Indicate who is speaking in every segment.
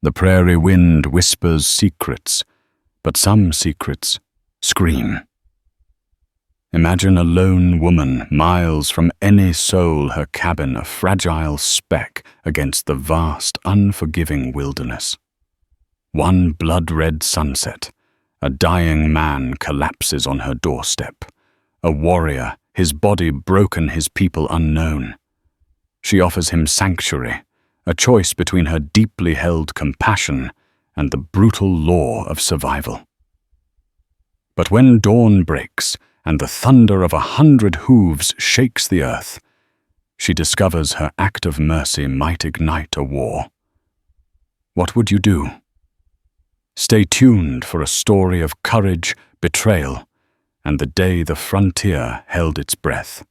Speaker 1: The prairie wind whispers secrets, but some secrets scream. Imagine a lone woman, miles from any soul, her cabin a fragile speck against the vast, unforgiving wilderness. One blood-red sunset, a dying man collapses on her doorstep. A warrior, his body broken, his people unknown. She offers him sanctuary, a choice between her deeply held compassion and the brutal law of survival. But when dawn breaks and the thunder of 100 hooves shakes the earth, she discovers her act of mercy might ignite a war. What would you do? Stay tuned for a story of courage, betrayal, and the day the frontier held its breath.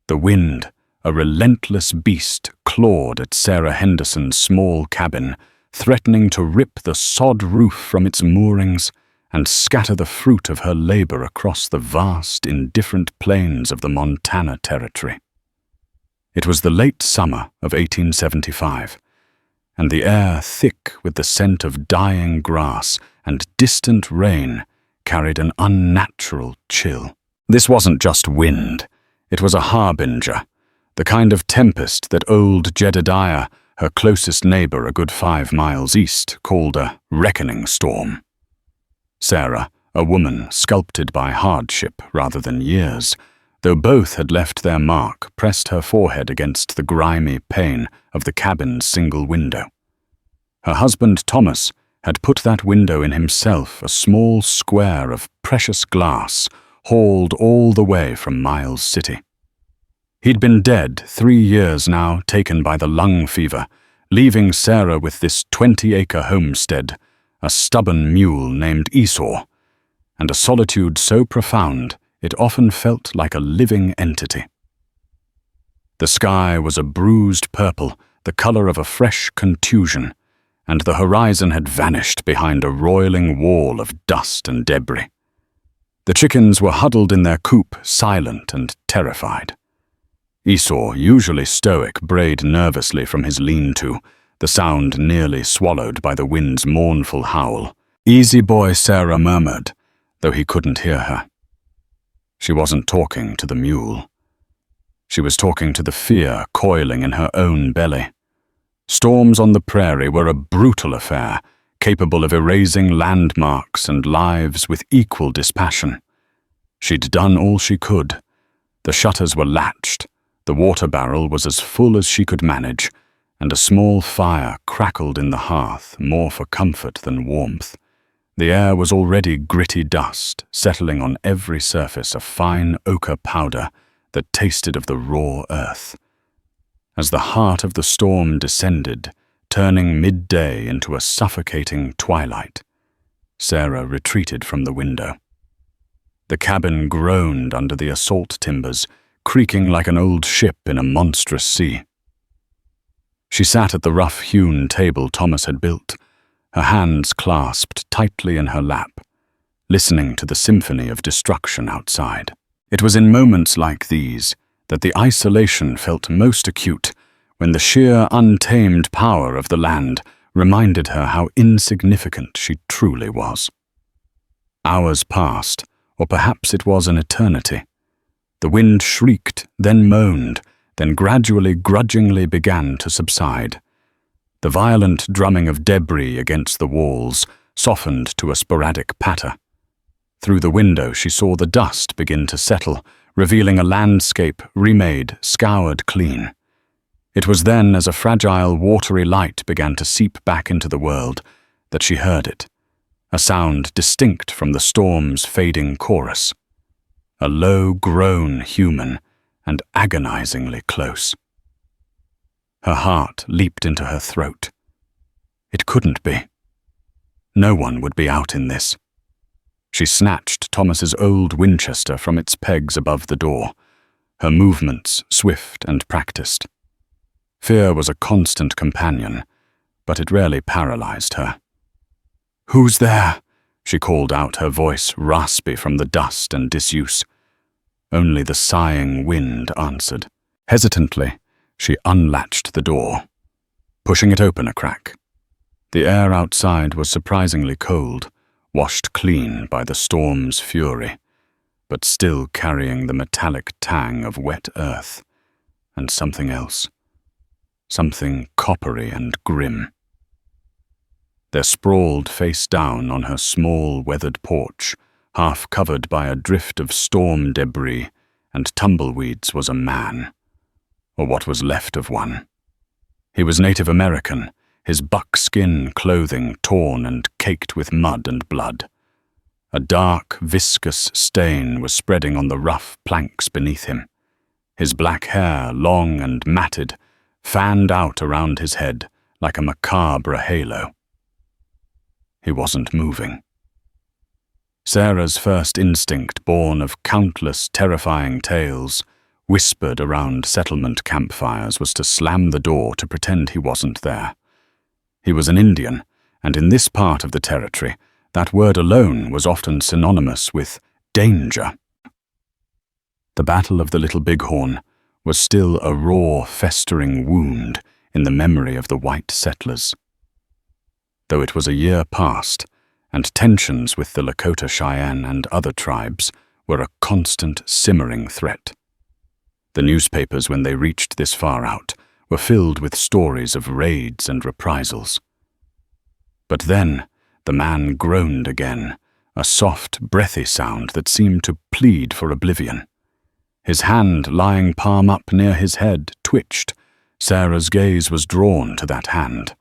Speaker 1: The wind, a relentless beast, clawed at Sarah Henderson's small cabin, threatening to rip the sod roof from its moorings and scatter the fruit of her labor across the vast, indifferent plains of the Montana Territory. It was the late summer of 1875, and the air, thick with the scent of dying grass and distant rain, carried an unnatural chill. This wasn't just wind, it was a harbinger, the kind of tempest that old Jedediah, her closest neighbor a good 5 miles east, called a reckoning storm. Sarah, a woman sculpted by hardship rather than years, though both had left their mark, pressed her forehead against the grimy pane of the cabin's single window. Her husband, Thomas, had put that window in himself, a small square of precious glass, hauled all the way from Miles City. He'd been dead 3 years now, taken by the lung fever, leaving Sarah with this 20-acre homestead, a stubborn mule named Esau, and a solitude so profound it often felt like a living entity. The sky was a bruised purple, the color of a fresh contusion, and the horizon had vanished behind a roiling wall of dust and debris. The chickens were huddled in their coop, silent and terrified. Esau, usually stoic, brayed nervously from his lean-to, the sound nearly swallowed by the wind's mournful howl. "Easy boy," Sarah murmured, though he couldn't hear her. She wasn't talking to the mule. She was talking to the fear coiling in her own belly. Storms on the prairie were a brutal affair, capable of erasing landmarks and lives with equal dispassion. She'd done all she could. The shutters were latched, the water barrel was as full as she could manage, and a small fire crackled in the hearth, more for comfort than warmth. The air was already gritty dust, settling on every surface a fine ochre powder that tasted of the raw earth. As the heart of the storm descended, turning midday into a suffocating twilight, Sarah retreated from the window. The cabin groaned under the assault timbers, creaking like an old ship in a monstrous sea. She sat at the rough-hewn table Thomas had built, her hands clasped tightly in her lap, listening to the symphony of destruction outside. It was in moments like these that the isolation felt most acute, when the sheer untamed power of the land reminded her how insignificant she truly was. Hours passed, or perhaps it was an eternity. The wind shrieked, then moaned, then gradually, grudgingly began to subside. The violent drumming of debris against the walls softened to a sporadic patter. Through the window she saw the dust begin to settle, revealing a landscape remade, scoured clean. It was then, as a fragile, watery light began to seep back into the world, that she heard it, a sound distinct from the storm's fading chorus. A low groan, human and agonizingly close. Her heart leaped into her throat. It couldn't be. No one would be out in this. She snatched Thomas's old Winchester from its pegs above the door, her movements swift and practiced. Fear was a constant companion, but it rarely paralyzed her. "Who's there?" she called out, her voice raspy from the dust and disuse. Only the sighing wind answered. Hesitantly, she unlatched the door, pushing it open a crack. The air outside was surprisingly cold, washed clean by the storm's fury, but still carrying the metallic tang of wet earth, and something else, something coppery and grim. There sprawled face down on her small weathered porch, half covered by a drift of storm debris and tumbleweeds, was a man, or what was left of one. He was Native American, his buckskin clothing torn and caked with mud and blood. A dark, viscous stain was spreading on the rough planks beneath him. His black hair, long and matted, fanned out around his head like a macabre halo. He wasn't moving. Sarah's first instinct, born of countless terrifying tales, whispered around settlement campfires, was to slam the door to pretend he wasn't there. He was an Indian, and in this part of the territory, that word alone was often synonymous with danger. The Battle of the Little Bighorn was still a raw, festering wound in the memory of the white settlers. Though it was a year past, and tensions with the Lakota Cheyenne and other tribes were a constant simmering threat. The newspapers, when they reached this far out, were filled with stories of raids and reprisals. But then the man groaned again, a soft, breathy sound that seemed to plead for oblivion. His hand, lying palm up near his head, twitched. Sarah's gaze was drawn to that hand.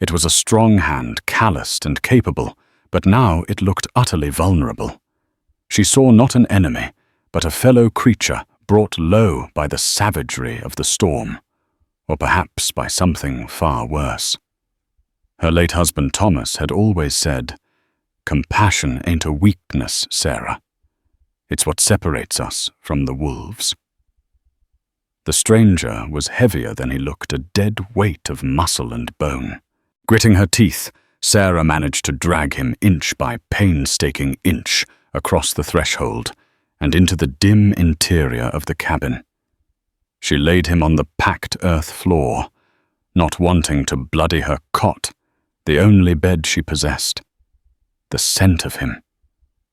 Speaker 1: It was a strong hand, calloused and capable, but now it looked utterly vulnerable. She saw not an enemy, but a fellow creature brought low by the savagery of the storm, or perhaps by something far worse. Her late husband Thomas had always said, "Compassion ain't a weakness, Sarah. It's what separates us from the wolves." The stranger was heavier than he looked, a dead weight of muscle and bone. Gritting her teeth, Sarah managed to drag him inch by painstaking inch across the threshold and into the dim interior of the cabin. She laid him on the packed earth floor, not wanting to bloody her cot, the only bed she possessed. The scent of him,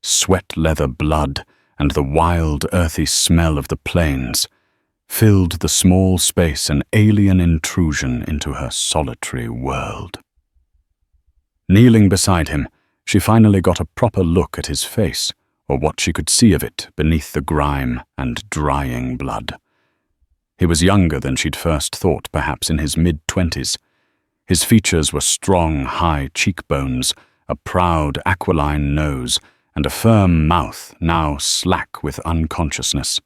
Speaker 1: sweat leather blood, and the wild, earthy smell of the plains filled the small space, an alien intrusion into her solitary world. Kneeling beside him, she finally got a proper look at his face, or what she could see of it beneath the grime and drying blood. He was younger than she'd first thought, perhaps in his mid-20s. His features were strong, high cheekbones, a proud, aquiline nose, and a firm mouth now slack with unconsciousness.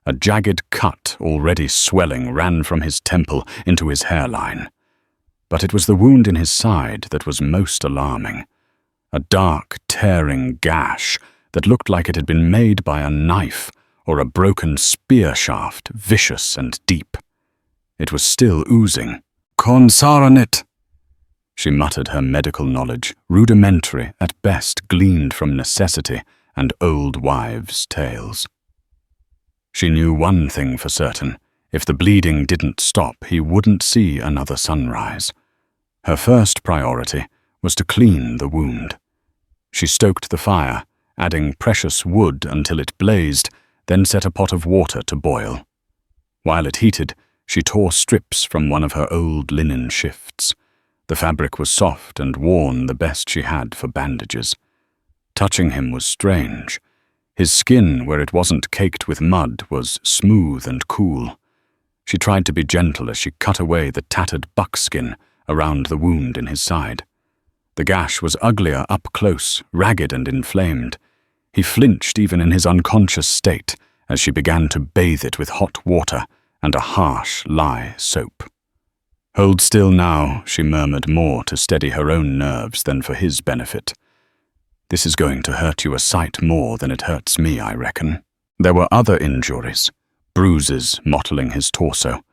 Speaker 1: A jagged cut, already swelling, ran from his temple into his hairline. But it was the wound in his side that was most alarming. A dark, tearing gash that looked like it had been made by a knife or a broken spear shaft, vicious and deep. It was still oozing. "Konsaranit," she muttered, her medical knowledge, rudimentary at best, gleaned from necessity and old wives' tales. She knew one thing for certain: if the bleeding didn't stop, he wouldn't see another sunrise. Her first priority was to clean the wound. She stoked the fire, adding precious wood until it blazed, then set a pot of water to boil. While it heated, she tore strips from one of her old linen shifts. The fabric was soft and worn, the best she had for bandages. Touching him was strange. His skin, where it wasn't caked with mud, was smooth and cool. She tried to be gentle as she cut away the tattered buckskin around the wound in his side. The gash was uglier up close, ragged and inflamed. He flinched even in his unconscious state as she began to bathe it with hot water and a harsh lye soap. "Hold still now," she murmured, more to steady her own nerves than for his benefit. "This is going to hurt you a sight more than it hurts me, I reckon." There were other injuries, bruises mottling his torso,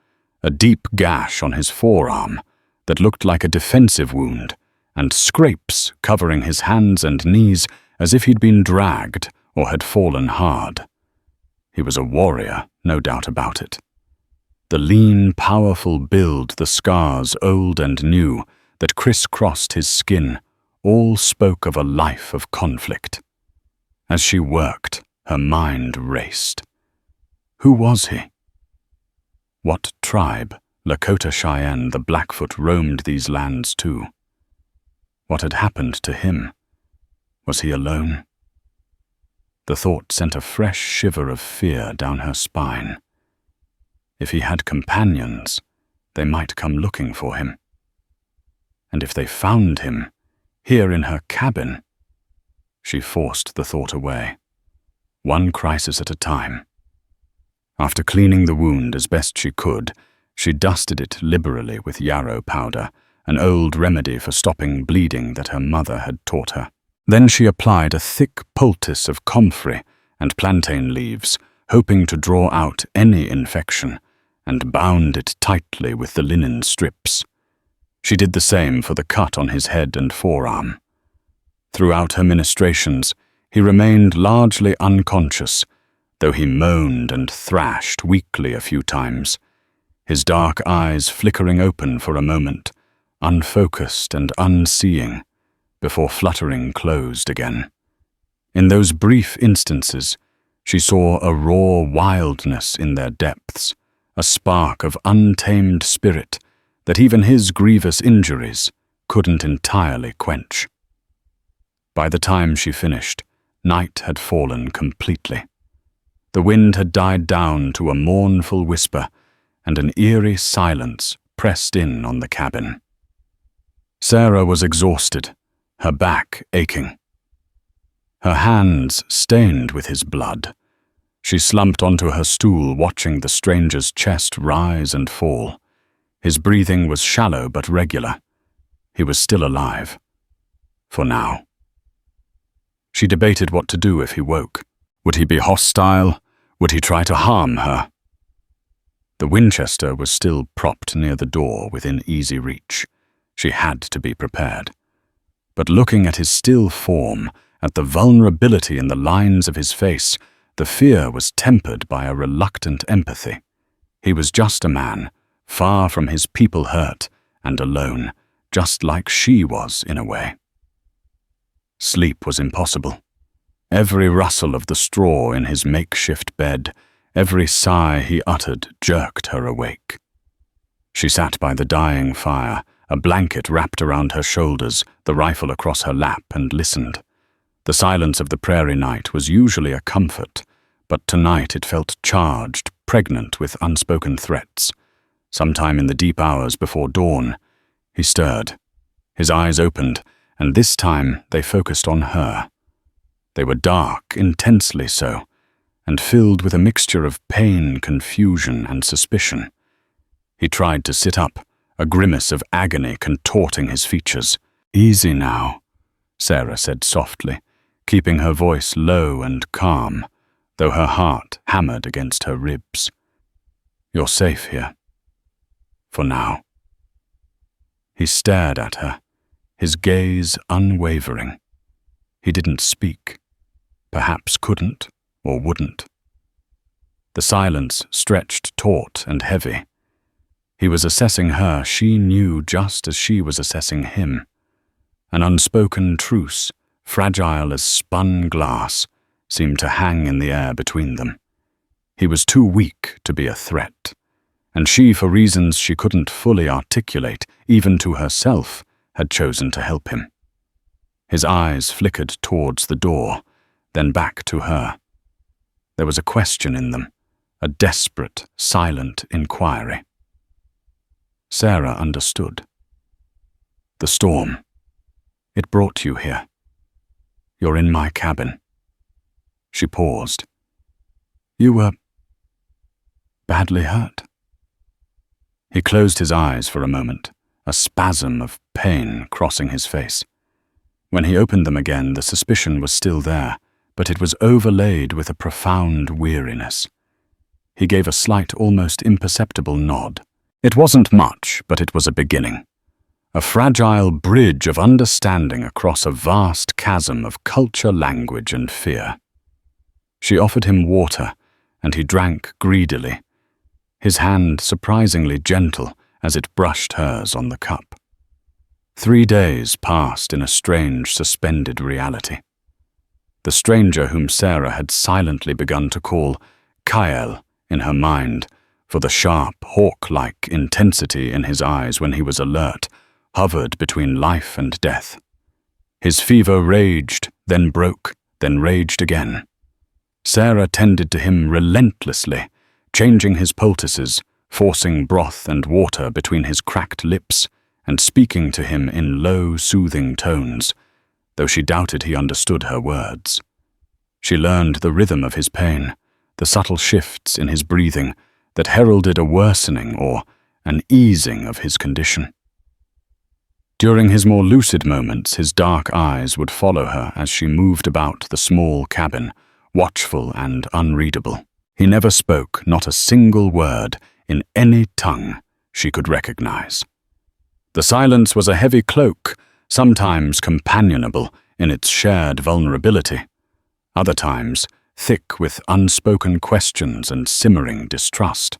Speaker 1: a deep gash on his forearm that looked like a defensive wound, and scrapes covering his hands and knees as if he'd been dragged or had fallen hard. He was a warrior, no doubt about it. The lean, powerful build, the scars, old and new, that crisscrossed his skin all spoke of a life of conflict. As she worked, her mind raced. Who was he? What tribe, Lakota Cheyenne the Blackfoot, roamed these lands too? What had happened to him? Was he alone? The thought sent a fresh shiver of fear down her spine. If he had companions, they might come looking for him. And if they found him, here in her cabin, she forced the thought away, one crisis at a time. After cleaning the wound as best she could, she dusted it liberally with yarrow powder, an old remedy for stopping bleeding that her mother had taught her. Then she applied a thick poultice of comfrey and plantain leaves, hoping to draw out any infection, and bound it tightly with the linen strips. She did the same for the cut on his head and forearm. Throughout her ministrations, he remained largely unconscious, though he moaned and thrashed weakly a few times, his dark eyes flickering open for a moment, unfocused and unseeing, before fluttering closed again. In those brief instances, she saw a raw wildness in their depths, a spark of untamed spirit that even his grievous injuries couldn't entirely quench. By the time she finished, night had fallen completely. The wind had died down to a mournful whisper, and an eerie silence pressed in on the cabin. Sarah was exhausted, her back aching. Her hands stained with his blood. She slumped onto her stool, watching the stranger's chest rise and fall. His breathing was shallow but regular. He was still alive. For now. She debated what to do if he woke. Would he be hostile? Would he try to harm her? The Winchester was still propped near the door within easy reach. She had to be prepared. But looking at his still form, at the vulnerability in the lines of his face, the fear was tempered by a reluctant empathy. He was just a man, far from his people hurt, and alone, just like she was in a way. Sleep was impossible. Every rustle of the straw in his makeshift bed, every sigh he uttered jerked her awake. She sat by the dying fire, a blanket wrapped around her shoulders, the rifle across her lap, and listened. The silence of the prairie night was usually a comfort, but tonight it felt charged, pregnant with unspoken threats. Sometime in the deep hours before dawn, he stirred. His eyes opened, and this time they focused on her. They were dark, intensely so, and filled with a mixture of pain, confusion, and suspicion. He tried to sit up, a grimace of agony contorting his features. "Easy now," Sarah said softly, keeping her voice low and calm, though her heart hammered against her ribs. "You're safe here. For now." He stared at her, his gaze unwavering. He didn't speak, perhaps couldn't or wouldn't. The silence stretched taut and heavy. He was assessing her, she knew, just as she was assessing him. An unspoken truce, fragile as spun glass, seemed to hang in the air between them. He was too weak to be a threat, and she, for reasons she couldn't fully articulate, even to herself, had chosen to help him. His eyes flickered towards the door, then back to her. There was a question in them, a desperate, silent inquiry. Sarah understood. "The storm. It brought you here. You're in my cabin." She paused. "You were badly hurt?" He closed his eyes for a moment, a spasm of pain crossing his face. When he opened them again, the suspicion was still there, but it was overlaid with a profound weariness. He gave a slight, almost imperceptible nod. It wasn't much, but it was a beginning. A fragile bridge of understanding across a vast chasm of culture, language, and fear. She offered him water, and he drank greedily, his hand surprisingly gentle as it brushed hers on the cup. 3 days passed in a strange, suspended reality. The stranger whom Sarah had silently begun to call Kyle in her mind, for the sharp, hawk-like intensity in his eyes when he was alert, hovered between life and death. His fever raged, then broke, then raged again. Sarah tended to him relentlessly, changing his poultices, forcing broth and water between his cracked lips, and speaking to him in low, soothing tones, though she doubted he understood her words. She learned the rhythm of his pain, the subtle shifts in his breathing that heralded a worsening or an easing of his condition. During his more lucid moments, his dark eyes would follow her as she moved about the small cabin, watchful and unreadable. He never spoke, not a single word, in any tongue she could recognize. The silence was a heavy cloak, sometimes companionable in its shared vulnerability, other times thick with unspoken questions and simmering distrust.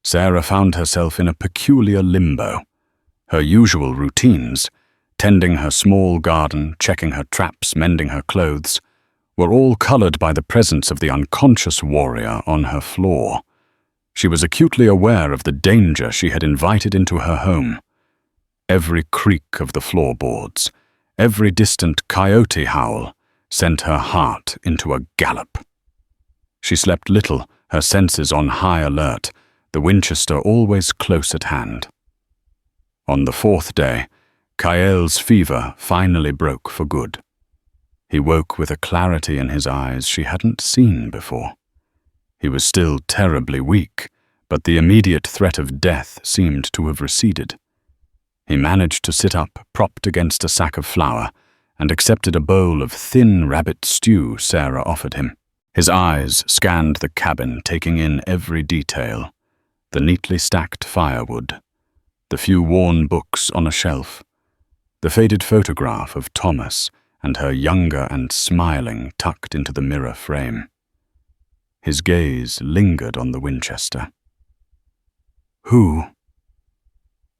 Speaker 1: Sarah found herself in a peculiar limbo. Her usual routines, tending her small garden, checking her traps, mending her clothes, were all colored by the presence of the unconscious warrior on her floor. She was acutely aware of the danger she had invited into her home. Every creak of the floorboards, every distant coyote howl, sent her heart into a gallop. She slept little, her senses on high alert, the Winchester always close at hand. On the 4th day, Kael's fever finally broke for good. He woke with a clarity in his eyes she hadn't seen before. He was still terribly weak, but the immediate threat of death seemed to have receded. He managed to sit up, propped against a sack of flour, and accepted a bowl of thin rabbit stew Sarah offered him. His eyes scanned the cabin, taking in every detail: the neatly stacked firewood, the few worn books on a shelf, the faded photograph of Thomas and her younger and smiling tucked into the mirror frame. His gaze lingered on the Winchester. "Who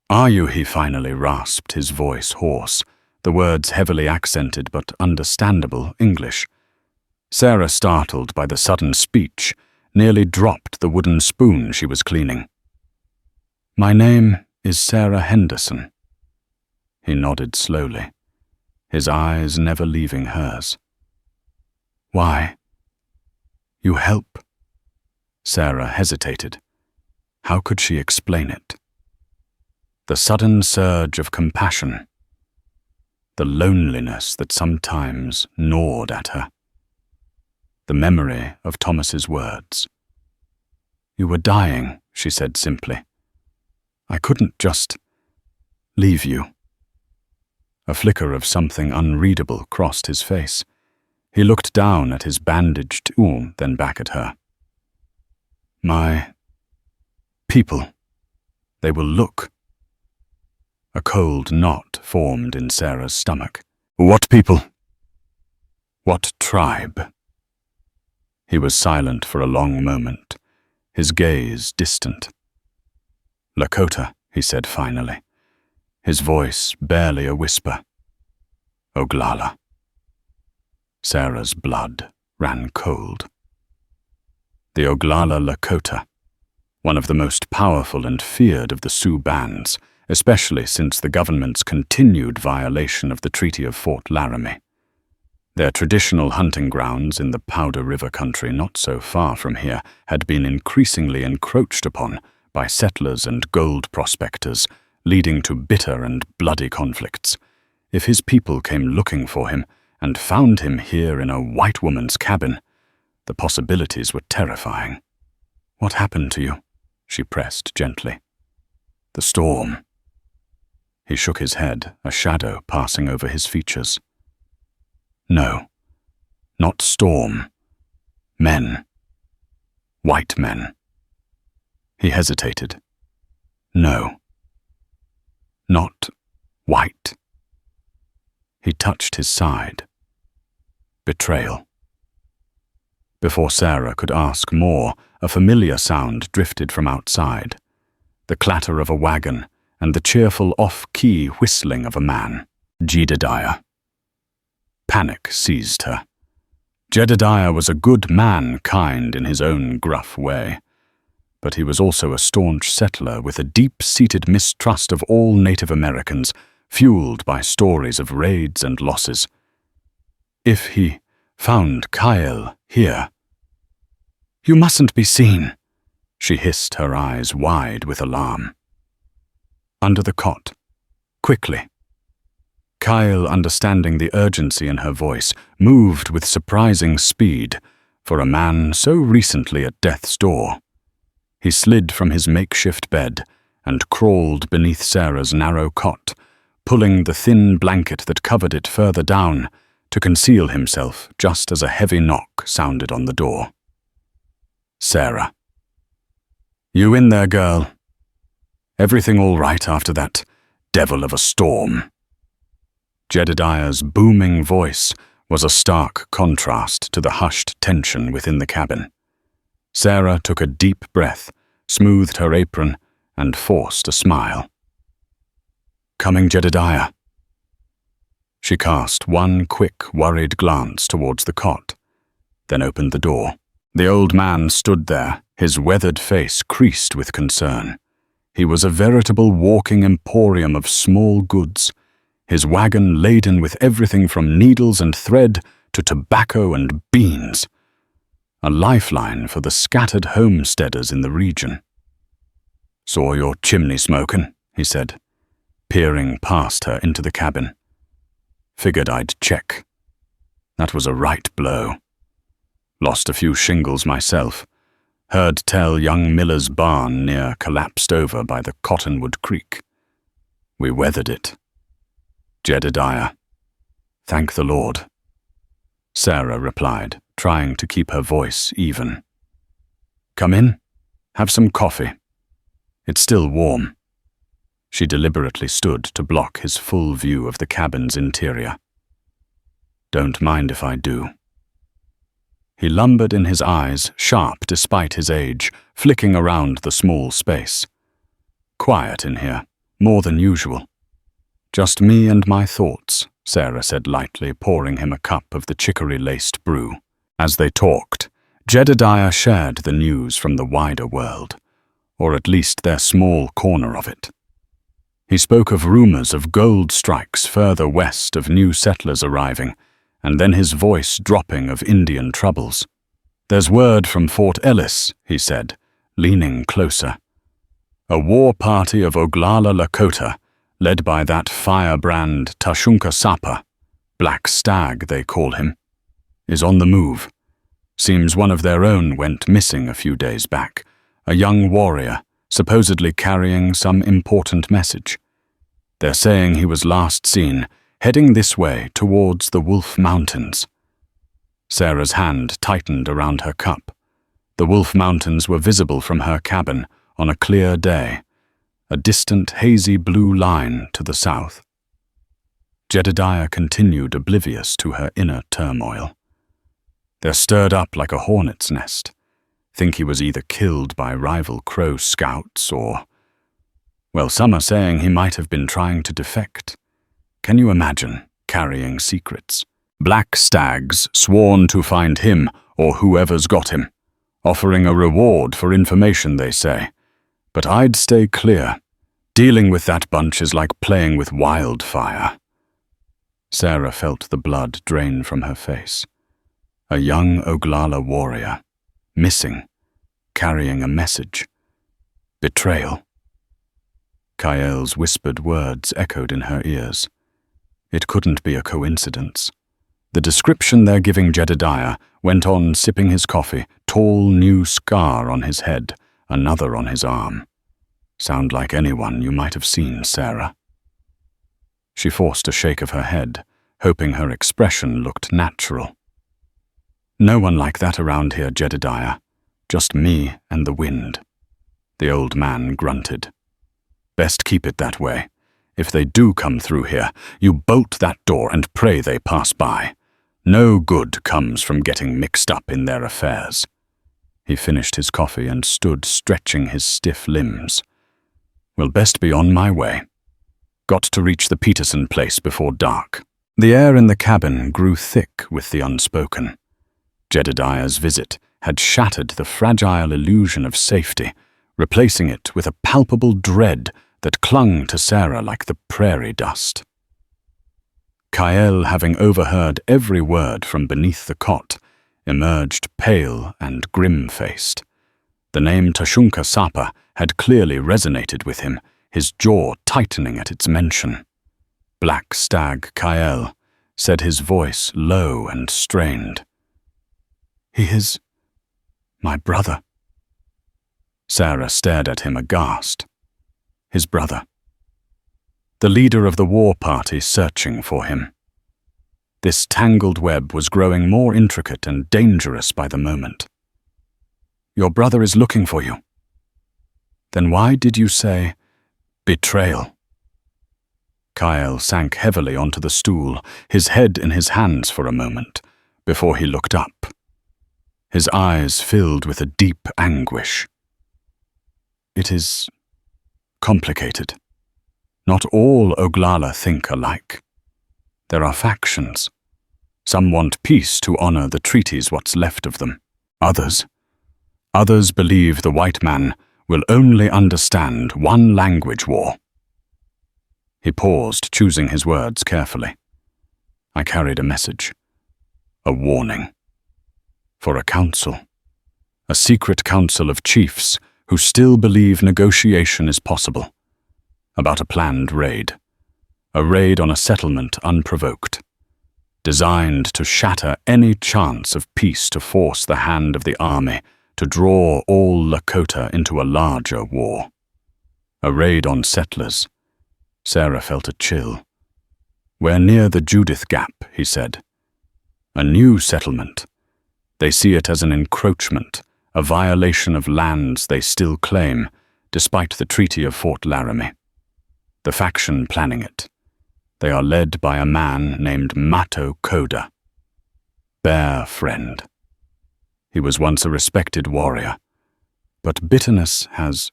Speaker 1: are you?" he finally rasped, his voice hoarse, the words heavily accented but understandable English. Sarah, startled by the sudden speech, nearly dropped the wooden spoon she was cleaning. "My name is Sarah Henderson." He nodded slowly, his eyes never leaving hers. "Why? You help?" Sarah hesitated. How could she explain it? The sudden surge of compassion, the loneliness that sometimes gnawed at her, the memory of Thomas's words. "You were dying," she said simply. "I couldn't just leave you." A flicker of something unreadable crossed his face. He looked down at his bandaged arm, then back at her. "My people, they will look." A cold knot formed in Sarah's stomach. "What people? What tribe?" He was silent for a long moment, his gaze distant. "Lakota," he said finally, his voice barely a whisper. "Oglala." Sarah's blood ran cold. The Oglala Lakota, one of the most powerful and feared of the Sioux bands, especially since the government's continued violation of the Treaty of Fort Laramie. Their traditional hunting grounds in the Powder River country not so far from here had been increasingly encroached upon by settlers and gold prospectors, leading to bitter and bloody conflicts. If his people came looking for him and found him here in a white woman's cabin, the possibilities were terrifying. "What happened to you?" she pressed gently. "The storm." He shook his head, a shadow passing over his features. "No, not storm. Men. White men." He hesitated. "No, not white." He touched his side. "Betrayal." Before Sarah could ask more, a familiar sound drifted from outside. The clatter of a wagon and the cheerful off-key whistling of a man. Jedediah. Panic seized her. Jedediah was a good man, kind in his own gruff way, but he was also a staunch settler with a deep-seated mistrust of all Native Americans, fueled by stories of raids and losses. If he found Kyle here— "You mustn't be seen," she hissed, her eyes wide with alarm. "Under the cot. Quickly." Kyle, understanding the urgency in her voice, moved with surprising speed for a man so recently at death's door. He slid from his makeshift bed and crawled beneath Sarah's narrow cot, pulling the thin blanket that covered it further down to conceal himself just as a heavy knock sounded on the door. Sarah. "You in there, girl? Everything all right after that devil of a storm?" Jedediah's booming voice was a stark contrast to the hushed tension within the cabin. Sarah took a deep breath, smoothed her apron, and forced a smile. "Coming, Jedediah." She cast one quick, worried glance towards the cot, then opened the door. The old man stood there, his weathered face creased with concern. He was a veritable walking emporium of small goods, his wagon laden with everything from needles and thread to tobacco and beans, a lifeline for the scattered homesteaders in the region. "Saw your chimney smokin'," he said, peering past her into the cabin. "Figured I'd check. That was a right blow. Lost a few shingles myself. Heard tell young Miller's barn near collapsed over by the Cottonwood Creek. We weathered it. Jedediah. Thank the Lord." Sarah replied, trying to keep her voice even. "Come in. Have some coffee. It's still warm." She deliberately stood to block his full view of the cabin's interior. "Don't mind if I do." He lumbered in his eyes, sharp despite his age, flicking around the small space. "Quiet in here, more than usual." "Just me and my thoughts," Sarah said lightly, pouring him a cup of the chicory-laced brew. As they talked, Jedediah shared the news from the wider world, or at least their small corner of it. He spoke of rumors of gold strikes further west, of new settlers arriving, and then his voice dropping of Indian troubles. "There's word from Fort Ellis," he said, leaning closer. "A war party of Oglala Lakota, led by that firebrand Tashunka Sapa, Black Stag they call him, is on the move. Seems one of their own went missing a few days back, a young warrior, supposedly carrying some important message. They're saying he was last seen heading this way towards the Wolf Mountains." Sarah's hand tightened around her cup. The Wolf Mountains were visible from her cabin on a clear day, a distant hazy blue line to the south. Jedediah continued oblivious to her inner turmoil. "They're stirred up like a hornet's nest. Think he was either killed by rival Crow scouts or— well, some are saying he might have been trying to defect. Can you imagine carrying secrets? Black Stags sworn to find him or whoever's got him, offering a reward for information, they say. But I'd stay clear. Dealing with that bunch is like playing with wildfire." Sarah felt the blood drain from her face. A young Oglala warrior, missing, carrying a message. Betrayal. Kael's whispered words echoed in her ears. It couldn't be a coincidence. The description they're giving Jedediah went on sipping his coffee, tall new scar on his head, another on his arm. Sound like anyone you might have seen, Sarah. She forced a shake of her head, hoping her expression looked natural. "No one like that around here, Jedediah. Just me and the wind." The old man grunted. "Best keep it that way. If they do come through here, you bolt that door and pray they pass by. No good comes from getting mixed up in their affairs." He finished his coffee and stood stretching his stiff limbs. Will best be on my way. Got to reach the Peterson place before dark. The air in the cabin grew thick with the unspoken. Jedediah's visit had shattered the fragile illusion of safety, replacing it with a palpable dread that clung to Sarah like the prairie dust. Kael, having overheard every word from beneath the cot, emerged pale and grim-faced. The name Tashunka Sapa had clearly resonated with him, his jaw tightening at its mention. Black Stag Kael, said his voice low and strained. "He is my brother." Sarah stared at him aghast. His brother. The leader of the war party searching for him. This tangled web was growing more intricate and dangerous by the moment. "Your brother is looking for you." "Then why did you say betrayal?" Kael sank heavily onto the stool, his head in his hands for a moment, before he looked up. His eyes filled with a deep anguish. "It is complicated. Not all Oglala think alike. There are factions. Some want peace to honor the treaties what's left of them. Others believe the white man will only understand one language war." He paused, choosing his words carefully. I carried a message. A warning. For a council. A secret council of chiefs who still believe negotiation is possible. About a planned raid. A raid on a settlement unprovoked. Designed to shatter any chance of peace, to force the hand of the army, to draw all Lakota into a larger war. A raid on settlers. Sarah felt a chill. "We're near the Judith Gap," he said. "A new settlement. They see it as an encroachment, a violation of lands they still claim, despite the Treaty of Fort Laramie. The faction planning it. They are led by a man named Mato Koda. Bear friend. He was once a respected warrior, but bitterness has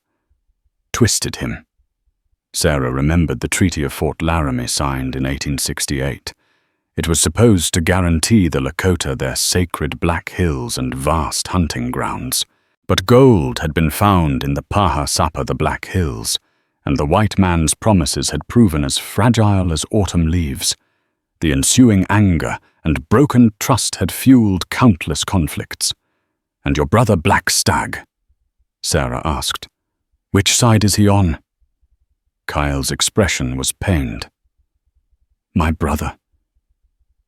Speaker 1: twisted him." Sarah remembered the Treaty of Fort Laramie signed in 1868. It was supposed to guarantee the Lakota their sacred Black Hills and vast hunting grounds. But gold had been found in the Paha Sapa, the Black Hills, and the white man's promises had proven as fragile as autumn leaves. The ensuing anger and broken trust had fueled countless conflicts. "And your brother Black Stag?" Sarah asked. "Which side is he on?" Kael's expression was pained. "My brother.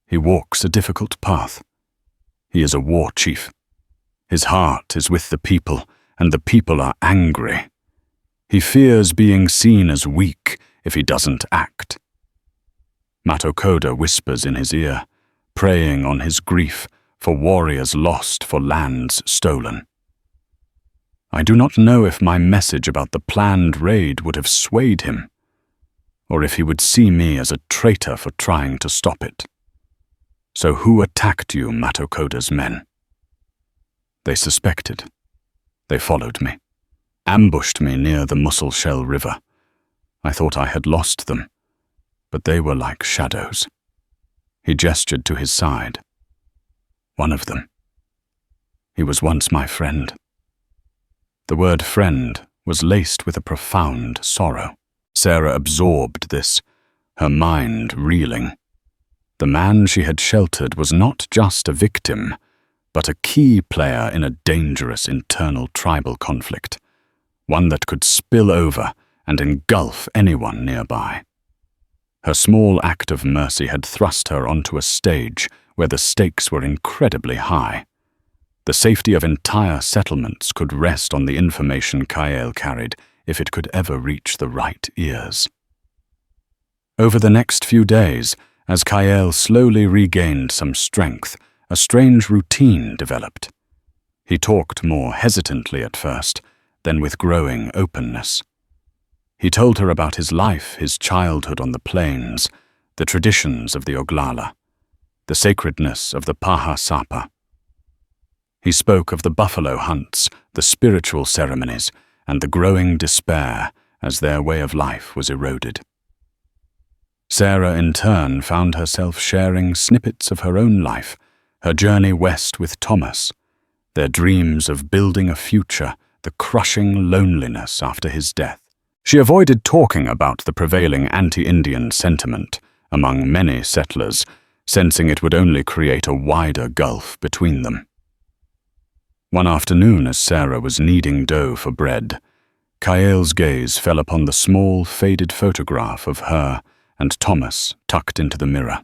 Speaker 1: He walks a difficult path. He is a war chief. His heart is with the people, and the people are angry. He fears being seen as weak if he doesn't act." Mato Koda whispers in his ear, preying on his grief for warriors lost, for lands stolen. I do not know if my message about the planned raid would have swayed him, or if he would see me as a traitor for trying to stop it. "So who attacked you, Mato Koda's men?" "They suspected. They followed me, ambushed me near the Musselshell River. I thought I had lost them, but they were like shadows." He gestured to his side. "One of them. He was once my friend." The word friend was laced with a profound sorrow. Sarah absorbed this, her mind reeling. The man she had sheltered was not just a victim, but a key player in a dangerous internal tribal conflict, one that could spill over and engulf anyone nearby. Her small act of mercy had thrust her onto a stage where the stakes were incredibly high. The safety of entire settlements could rest on the information Kael carried if it could ever reach the right ears. Over the next few days, as Kael slowly regained some strength, a strange routine developed. He talked more hesitantly at first, then with growing openness. He told her about his life, his childhood on the plains, the traditions of the Oglala, the sacredness of the Paha Sapa. He spoke of the buffalo hunts, the spiritual ceremonies, and the growing despair as their way of life was eroded. Sarah, in turn, found herself sharing snippets of her own life, her journey west with Thomas, their dreams of building a future, the crushing loneliness after his death. She avoided talking about the prevailing anti-Indian sentiment among many settlers, sensing it would only create a wider gulf between them. One afternoon, as Sarah was kneading dough for bread, Khael's gaze fell upon the small, faded photograph of her and Thomas tucked into the mirror.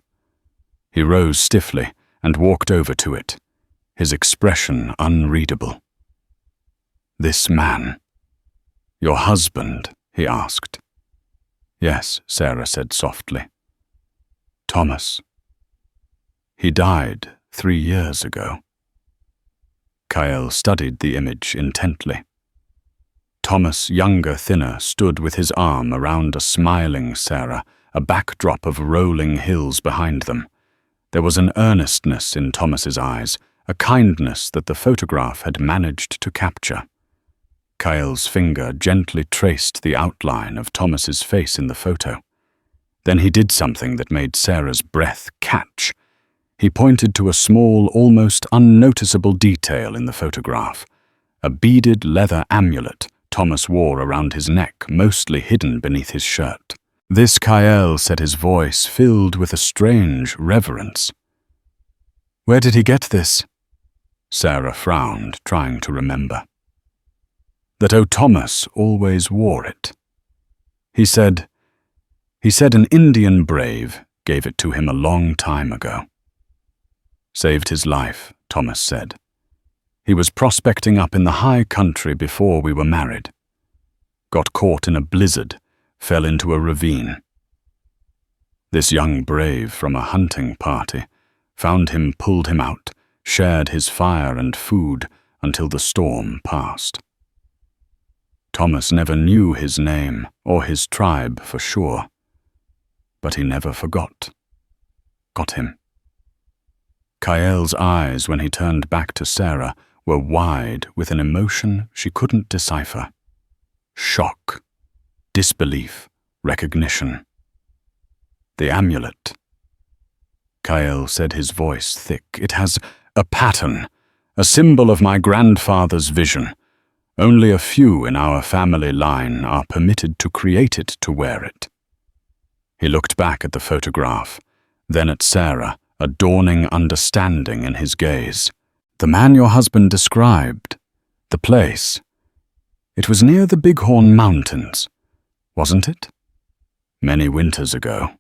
Speaker 1: He rose stiffly and walked over to it, his expression unreadable. "This man, your husband?" he asked. "Yes," Sarah said softly. "Thomas. He died 3 years ago." Khael studied the image intently. Thomas, younger, thinner, stood with his arm around a smiling Sarah, a backdrop of rolling hills behind them. There was an earnestness in Thomas's eyes, a kindness that the photograph had managed to capture. Khael's finger gently traced the outline of Thomas's face in the photo. Then he did something that made Sarah's breath catch. He pointed to a small, almost unnoticeable detail in the photograph, a beaded leather amulet Thomas wore around his neck, mostly hidden beneath his shirt. "This," Khael said, his voice filled with a strange reverence. "Where did he get this?" Sarah frowned, trying to remember. "That Thomas always wore it. He said an Indian brave gave it to him a long time ago." "Saved his life," Thomas said. "He was prospecting up in the high country before we were married. Got caught in a blizzard, fell into a ravine. This young brave from a hunting party found him, pulled him out, shared his fire and food until the storm passed. Thomas never knew his name or his tribe for sure, but he never forgot. Got him." Khael's eyes, when he turned back to Sarah, were wide with an emotion she couldn't decipher. Shock, disbelief, recognition. "The amulet," Khael said, his voice thick. "It has a pattern, a symbol of my grandfather's vision. Only a few in our family line are permitted to create it to wear it." He looked back at the photograph, then at Sarah, a dawning understanding in his gaze. "The man your husband described, the place. It was near the Bighorn Mountains, wasn't it?" "Many winters ago."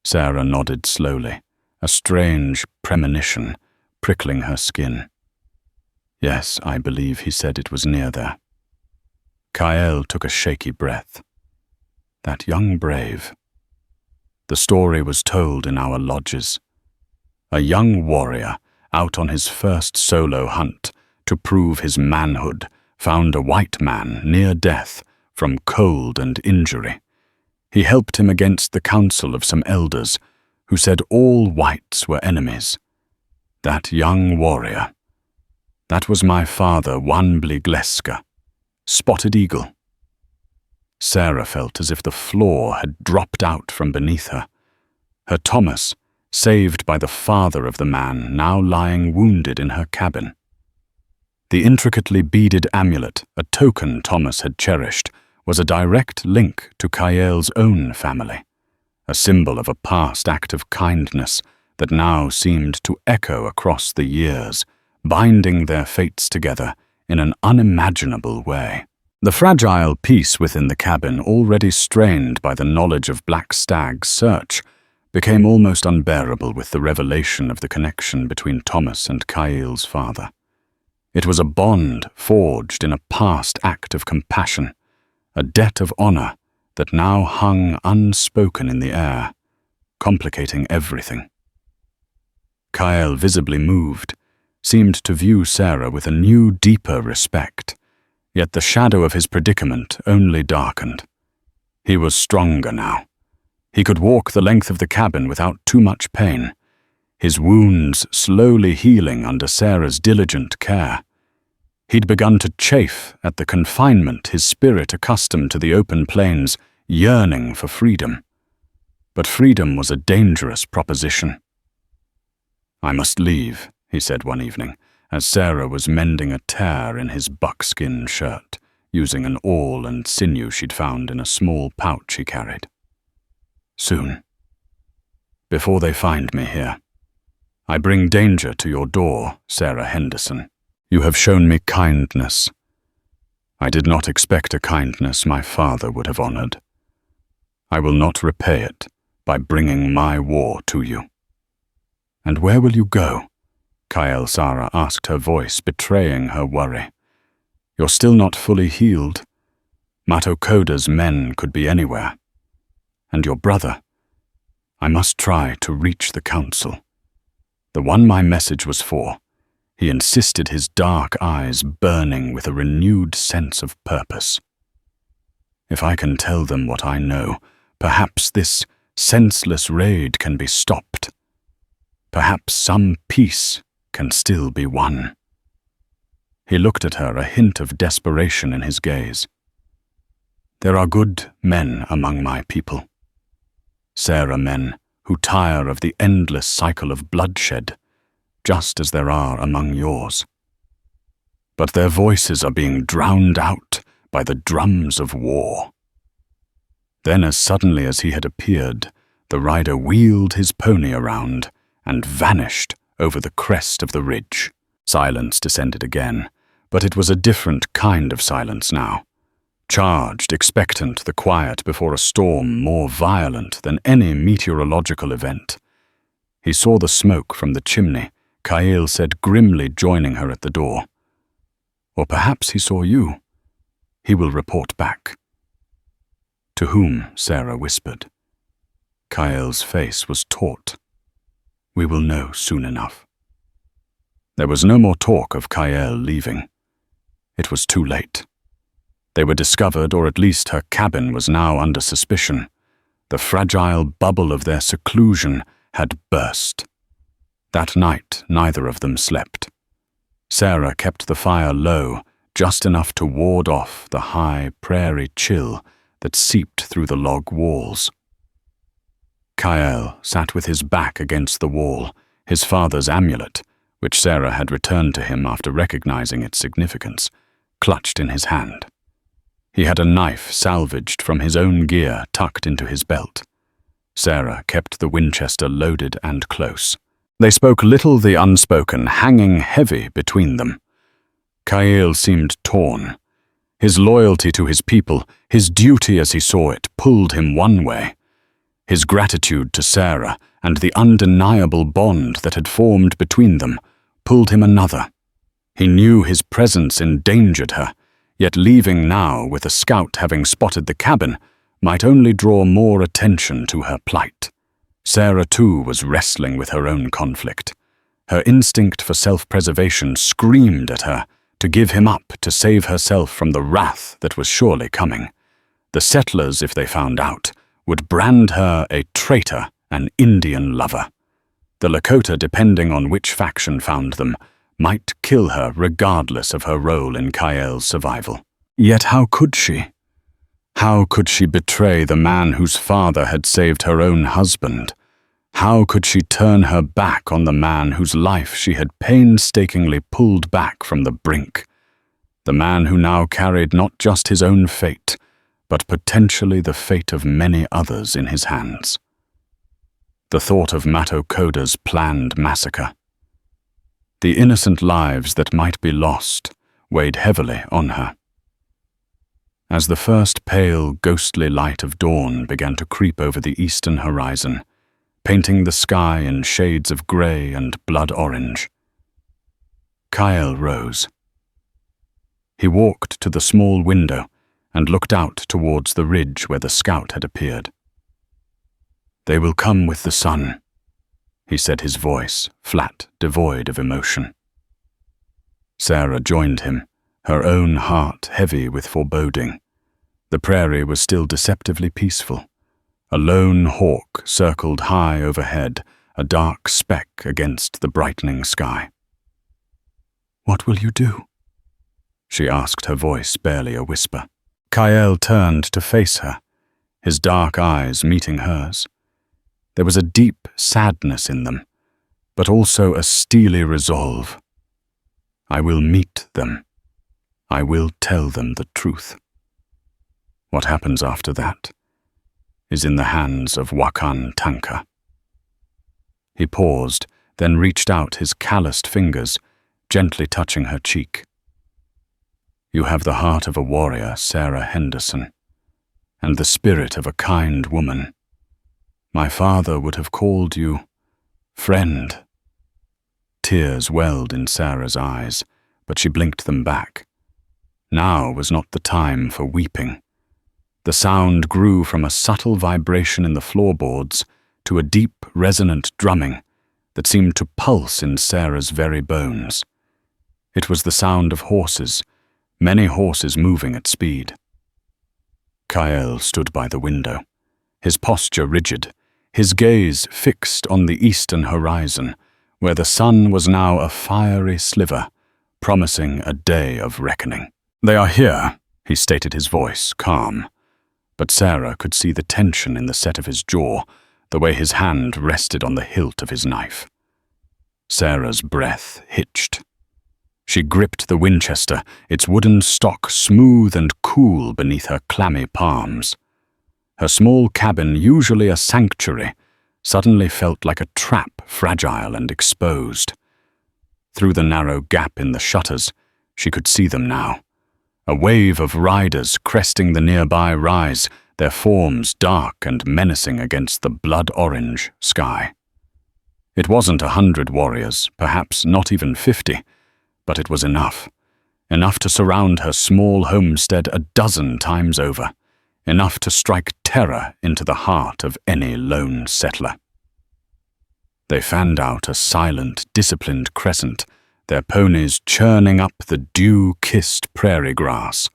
Speaker 1: Sarah nodded slowly, a strange premonition prickling her skin. "Yes, I believe he said it was near there." Khael took a shaky breath. That young brave. The story was told in our lodges. A young warrior, out on his first solo hunt to prove his manhood, found a white man near death from cold and injury. He helped him against the council of some elders who said all whites were enemies. That young warrior. That was my father, Wanbli Gleska, Spotted Eagle. Sarah felt as if the floor had dropped out from beneath her. Her Thomas, saved by the father of the man now lying wounded in her cabin. The intricately beaded amulet, a token Thomas had cherished, was a direct link to Khael's own family, a symbol of a past act of kindness that now seemed to echo across the years, binding their fates together in an unimaginable way. The fragile peace within the cabin, already strained by the knowledge of Black Stag's search, became almost unbearable with the revelation of the connection between Thomas and Khael's father. It was a bond forged in a past act of compassion, a debt of honor that now hung unspoken in the air, complicating everything. Khael, visibly moved, seemed to view Sarah with a new, deeper respect, yet the shadow of his predicament only darkened. He was stronger now. He could walk the length of the cabin without too much pain, his wounds slowly healing under Sarah's diligent care. He'd begun to chafe at the confinement, his spirit accustomed to the open plains, yearning for freedom. But freedom was a dangerous proposition. "I must leave," he said one evening, as Sarah was mending a tear in his buckskin shirt, using an awl and sinew she'd found in a small pouch he carried. "Soon. Before they find me here. I bring danger to your door, Sarah Henderson. You have shown me kindness. I did not expect a kindness my father would have honored. I will not repay it by bringing my war to you." "And where will you go?" Kael Sara asked, her voice betraying her worry. "You're still not fully healed. Matokoda's men could be anywhere. And your brother. I must try to reach the council. The one my message was for." He insisted, his dark eyes burning with a renewed sense of purpose. "If I can tell them what I know, perhaps this senseless raid can be stopped. Perhaps some peace can still be won." He looked at her, a hint of desperation in his gaze. "There are good men among my people. Sarah men who tire of the endless cycle of bloodshed, just as there are among yours. But their voices are being drowned out by the drums of war." Then, as suddenly as he had appeared, the rider wheeled his pony around and vanished over the crest of the ridge. Silence descended again, but it was a different kind of silence now. Charged, expectant, the quiet before a storm more violent than any meteorological event. He saw the smoke from the chimney, Kael said grimly, joining her at the door. "Or perhaps he saw you. He will report back." "To whom?" Sarah whispered. Kael's face was taut. "We will know soon enough." There was no more talk of Kael leaving. It was too late. They were discovered, or at least her cabin was now under suspicion. The fragile bubble of their seclusion had burst. That night, neither of them slept. Sarah kept the fire low, just enough to ward off the high prairie chill that seeped through the log walls. Kael sat with his back against the wall, his father's amulet, which Sarah had returned to him after recognizing its significance, clutched in his hand. He had a knife salvaged from his own gear tucked into his belt. Sarah kept the Winchester loaded and close. They spoke little the unspoken, hanging heavy between them. Kael seemed torn. His loyalty to his people, his duty as he saw it, pulled him one way. His gratitude to Sarah and the undeniable bond that had formed between them pulled him another. He knew his presence endangered her, yet leaving now with a scout having spotted the cabin might only draw more attention to her plight. Sarah, too, was wrestling with her own conflict. Her instinct for self-preservation screamed at her to give him up to save herself from the wrath that was surely coming. The settlers, if they found out, would brand her a traitor, an Indian lover. The Lakota, depending on which faction found them, might kill her regardless of her role in Kael's survival. Yet how could she? How could she betray the man whose father had saved her own husband? How could she turn her back on the man whose life she had painstakingly pulled back from the brink? The man who now carried not just his own fate, but potentially the fate of many others in his hands. The thought of Matokoda's planned massacre. The innocent lives that might be lost weighed heavily on her. As the first pale, ghostly light of dawn began to creep over the eastern horizon, painting the sky in shades of grey and blood orange, Kael rose. He walked to the small window and looked out towards the ridge where the scout had appeared. "They will come with the sun," he said, his voice flat, devoid of emotion. Sarah joined him, her own heart heavy with foreboding. The prairie was still deceptively peaceful. A lone hawk circled high overhead, a dark speck against the brightening sky. "What will you do?" she asked, her voice barely a whisper. Kael turned to face her, his dark eyes meeting hers. There was a deep sadness in them, but also a steely resolve. I will meet them. I will tell them the truth. What happens after that is in the hands of Wakan Tanka. He paused, then reached out his calloused fingers, gently touching her cheek. You have the heart of a warrior, Sarah Henderson, and the spirit of a kind woman. My father would have called you friend. Tears welled in Sarah's eyes, but she blinked them back. Now was not the time for weeping. The sound grew from a subtle vibration in the floorboards to a deep, resonant drumming that seemed to pulse in Sarah's very bones. It was the sound of horses, many horses moving at speed. Kael stood by the window, his posture rigid, his gaze fixed on the eastern horizon, where the sun was now a fiery sliver, promising a day of reckoning. They are here, he stated, his voice calm, but Sarah could see the tension in the set of his jaw, the way his hand rested on the hilt of his knife. Sarah's breath hitched. She gripped the Winchester, its wooden stock smooth and cool beneath her clammy palms. Her small cabin, usually a sanctuary, suddenly felt like a trap, fragile and exposed. Through the narrow gap in the shutters, she could see them now. A wave of riders cresting the nearby rise, their forms dark and menacing against the blood-orange sky. It wasn't 100 warriors, perhaps not even 50, but it was enough to surround her small homestead a dozen times over, enough to strike terror into the heart of any lone settler. They fanned out a silent, disciplined crescent, their ponies churning up the dew-kissed prairie grass.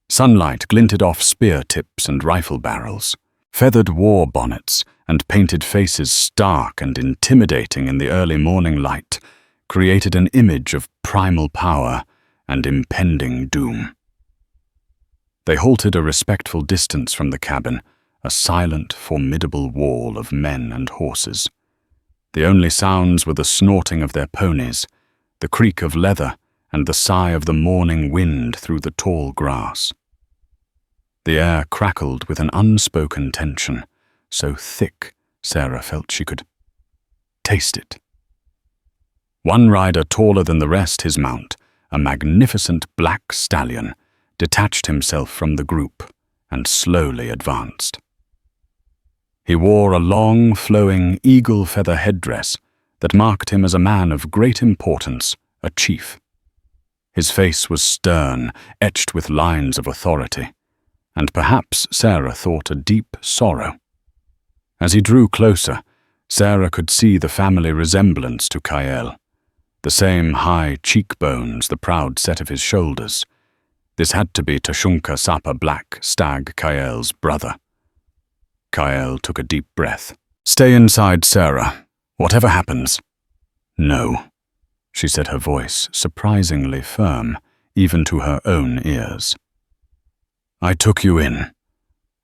Speaker 1: Sunlight glinted off spear tips and rifle barrels. Feathered war bonnets and painted faces, stark and intimidating in the early morning light, created an image of primal power and impending doom. They halted a respectful distance from the cabin, a silent, formidable wall of men and horses. The only sounds were the snorting of their ponies, the creak of leather, and the sigh of the morning wind through the tall grass. The air crackled with an unspoken tension, so thick Sarah felt she could taste it. One rider, taller than the rest, his mount, a magnificent black stallion, detached himself from the group and slowly advanced. He wore a long, flowing, eagle-feather headdress that marked him as a man of great importance, a chief. His face was stern, etched with lines of authority, and perhaps Sarah thought a deep sorrow. As he drew closer, Sarah could see the family resemblance to Kael, the same high cheekbones, the proud set of his shoulders. This had to be Tashunka Sapa Black, Stag Kael's brother. Kael took a deep breath. Stay inside, Sarah. Whatever happens. No, she said, her voice surprisingly firm, even to her own ears. I took you in.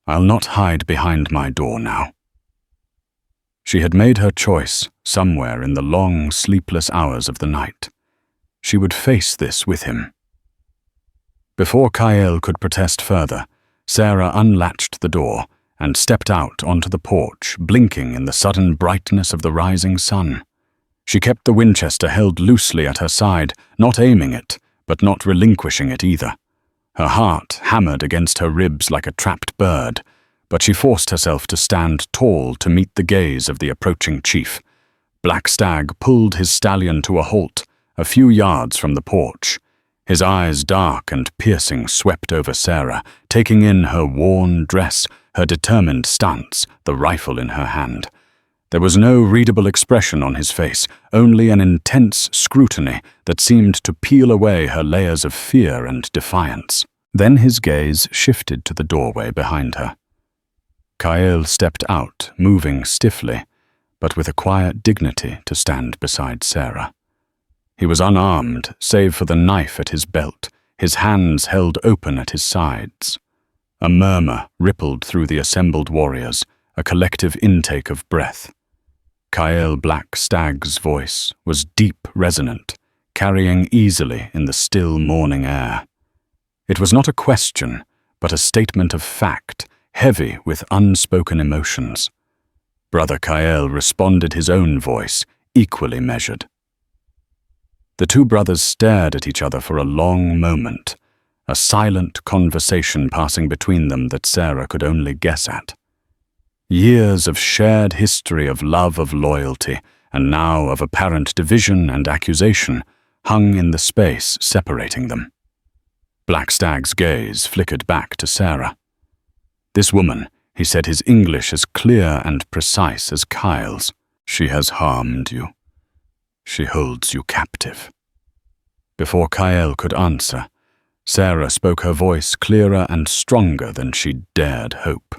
Speaker 1: I'll not hide behind my door now. She had made her choice somewhere in the long, sleepless hours of the night. She would face this with him. Before Kael could protest further, Sarah unlatched the door and stepped out onto the porch, blinking in the sudden brightness of the rising sun. She kept the Winchester held loosely at her side, not aiming it, but not relinquishing it either. Her heart hammered against her ribs like a trapped bird, but she forced herself to stand tall to meet the gaze of the approaching chief. Black Stag pulled his stallion to a halt, a few yards from the porch. His eyes, dark and piercing, swept over Sarah, taking in her worn dress, her determined stance, the rifle in her hand. There was no readable expression on his face, only an intense scrutiny that seemed to peel away her layers of fear and defiance. Then his gaze shifted to the doorway behind her. Kael stepped out, moving stiffly, but with a quiet dignity to stand beside Sarah. He was unarmed, save for the knife at his belt, his hands held open at his sides. A murmur rippled through the assembled warriors, a collective intake of breath. Kyle Black Stag's voice was deep resonant, carrying easily in the still morning air. It was not a question, but a statement of fact, heavy with unspoken emotions. Brother Kyle responded his own voice, equally measured. The two brothers stared at each other for a long moment, a silent conversation passing between them that Sarah could only guess at. Years of shared history of love, of loyalty, and now of apparent division and accusation hung in the space separating them. Black Stag's gaze flickered back to Sarah. This woman, he said, his English as clear and precise as Kyle's. She has harmed you. She holds you captive. Before Kyle could answer, Sarah spoke, her voice clearer and stronger than she'd dared hope.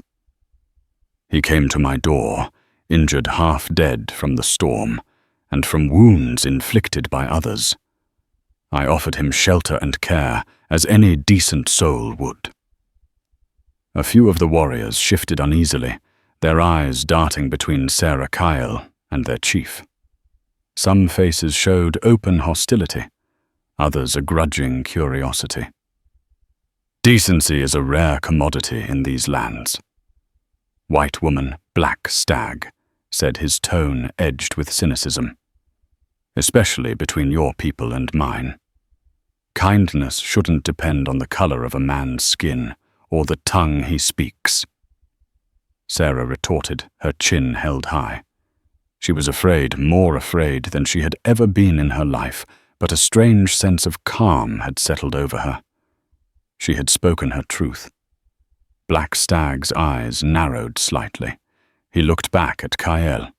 Speaker 1: He came to my door, injured half dead from the storm, and from wounds inflicted by others. I offered him shelter and care, as any decent soul would. A few of the warriors shifted uneasily, their eyes darting between Sarah Kyle and their chief. Some faces showed open hostility, others a grudging curiosity. Decency is a rare commodity in these lands. White woman, Black Stag, said, his tone edged with cynicism. Especially between your people and mine. Kindness shouldn't depend on the color of a man's skin or the tongue he speaks. Sarah retorted, her chin held high. She was afraid, more afraid than she had ever been in her life, but a strange sense of calm had settled over her. She had spoken her truth. Black Stag's eyes narrowed slightly. He looked back at Kyle.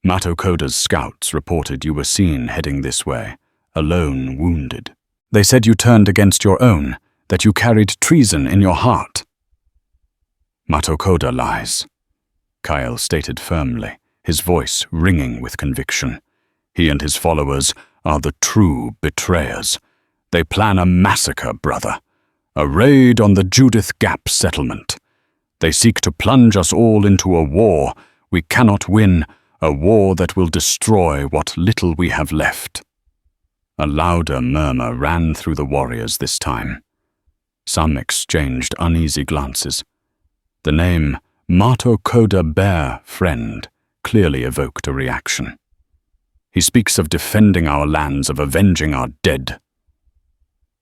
Speaker 1: Matokoda's scouts reported you were seen heading this way, alone, wounded. They said you turned against your own, that you carried treason in your heart. Matokoda lies, Kyle stated firmly, his voice ringing with conviction. He and his followers are the true betrayers. They plan a massacre, brother. A raid on the Judith Gap settlement. They seek to plunge us all into a war we cannot win, a war that will destroy what little we have left. A louder murmur ran through the warriors this time. Some exchanged uneasy glances. The name Matokoda Bear Friend clearly evoked a reaction. He speaks of defending our lands, of avenging our dead.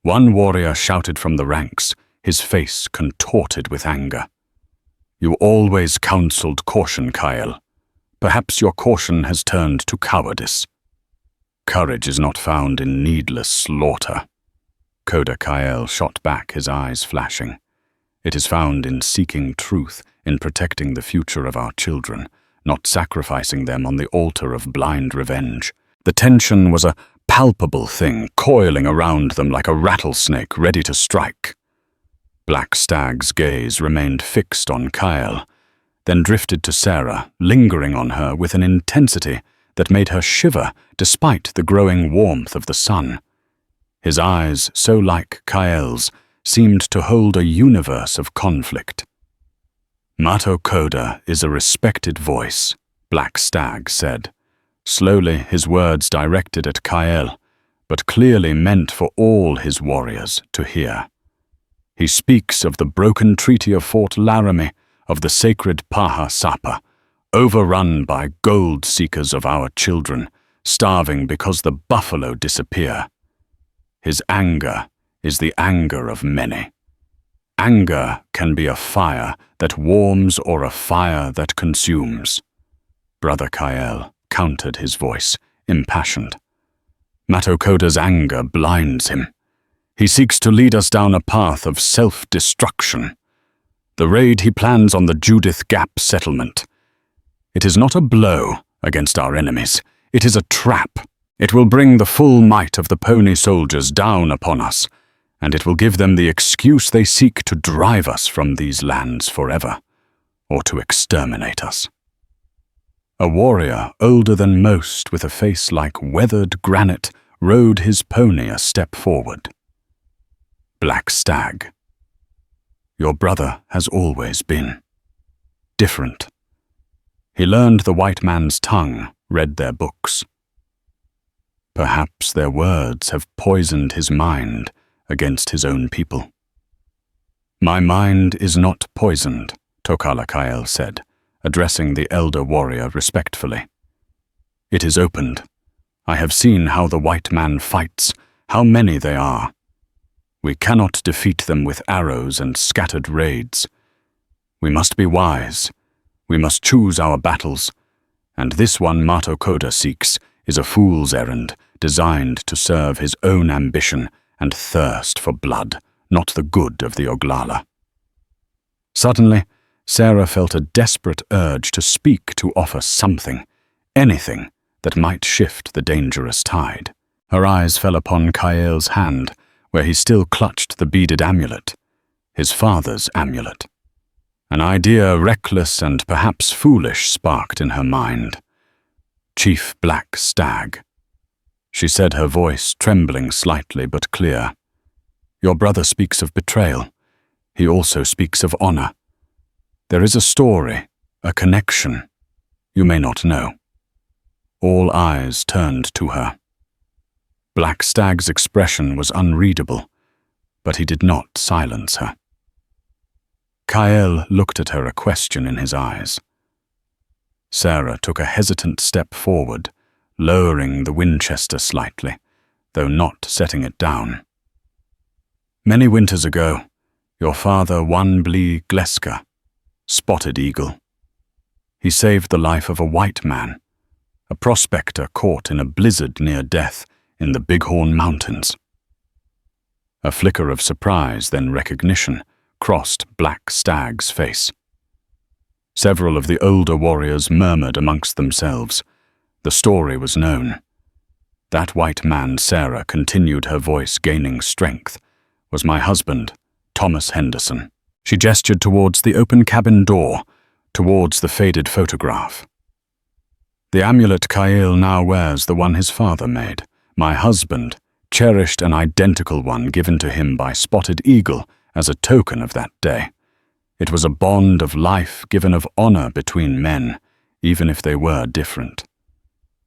Speaker 1: One warrior shouted from the ranks, his face contorted with anger. You always counseled caution, Kyle. Perhaps your caution has turned to cowardice. Courage is not found in needless slaughter. Koda Kyle shot back, his eyes flashing. It is found in seeking truth, in protecting the future of our children, not sacrificing them on the altar of blind revenge. The tension was a palpable thing, coiling around them like a rattlesnake ready to strike. Black Stag's gaze remained fixed on Kyle, then drifted to Sarah, lingering on her with an intensity that made her shiver despite the growing warmth of the sun. His eyes, so like Kyle's, seemed to hold a universe of conflict. Matokoda is a respected voice, Black Stag said. Slowly, his words directed at Kyle, but clearly meant for all his warriors to hear. He speaks of the broken treaty of Fort Laramie, of the sacred Paha Sapa, overrun by gold seekers of our children, starving because the buffalo disappear. His anger is the anger of many. Anger can be a fire that warms or a fire that consumes. Brother Kyle countered his voice, impassioned. Matokoda's anger blinds him. He seeks to lead us down a path of self-destruction. The raid he plans on the Judith Gap settlement. It is not a blow against our enemies. It is a trap. It will bring the full might of the pony soldiers down upon us, and it will give them the excuse they seek to drive us from these lands forever, or to exterminate us. A warrior older than most, with a face like weathered granite, rode his pony a step forward. Black Stag. Your brother has always been different. He learned the white man's tongue, read their books. Perhaps their words have poisoned his mind against his own people. My mind is not poisoned, Oglala said, addressing the elder warrior respectfully. It is opened. I have seen how the white man fights, how many they are. We cannot defeat them with arrows and scattered raids. We must be wise. We must choose our battles, and this one Matokoda seeks is a fool's errand designed to serve his own ambition and thirst for blood, not the good of the Oglala. Suddenly, Sarah felt a desperate urge to speak, to offer something, anything, that might shift the dangerous tide. Her eyes fell upon Kael's hand, where he still clutched the beaded amulet, his father's amulet. An idea, reckless and perhaps foolish, sparked in her mind. Chief Black Stag. She said, her voice trembling slightly but clear. Your brother speaks of betrayal. He also speaks of honor. There is a story, a connection. You may not know. All eyes turned to her. Black Stag's expression was unreadable, but he did not silence her. Kael looked at her, a question in his eyes. Sarah took a hesitant step forward, lowering the Winchester slightly, though not setting it down. Many winters ago, your father won Blee Gleska, Spotted Eagle. He saved the life of a white man, a prospector caught in a blizzard near death in the Bighorn Mountains. A flicker of surprise, then recognition, crossed Black Stag's face. Several of the older warriors murmured amongst themselves. The story was known. That white man, Sarah continued, her voice gaining strength, was my husband, Thomas Henderson. She gestured towards the open cabin door, towards the faded photograph. The amulet Kael now wears, the one his father made. My husband cherished an identical one given to him by Spotted Eagle as a token of that day. It was a bond of life given of honor between men, even if they were different.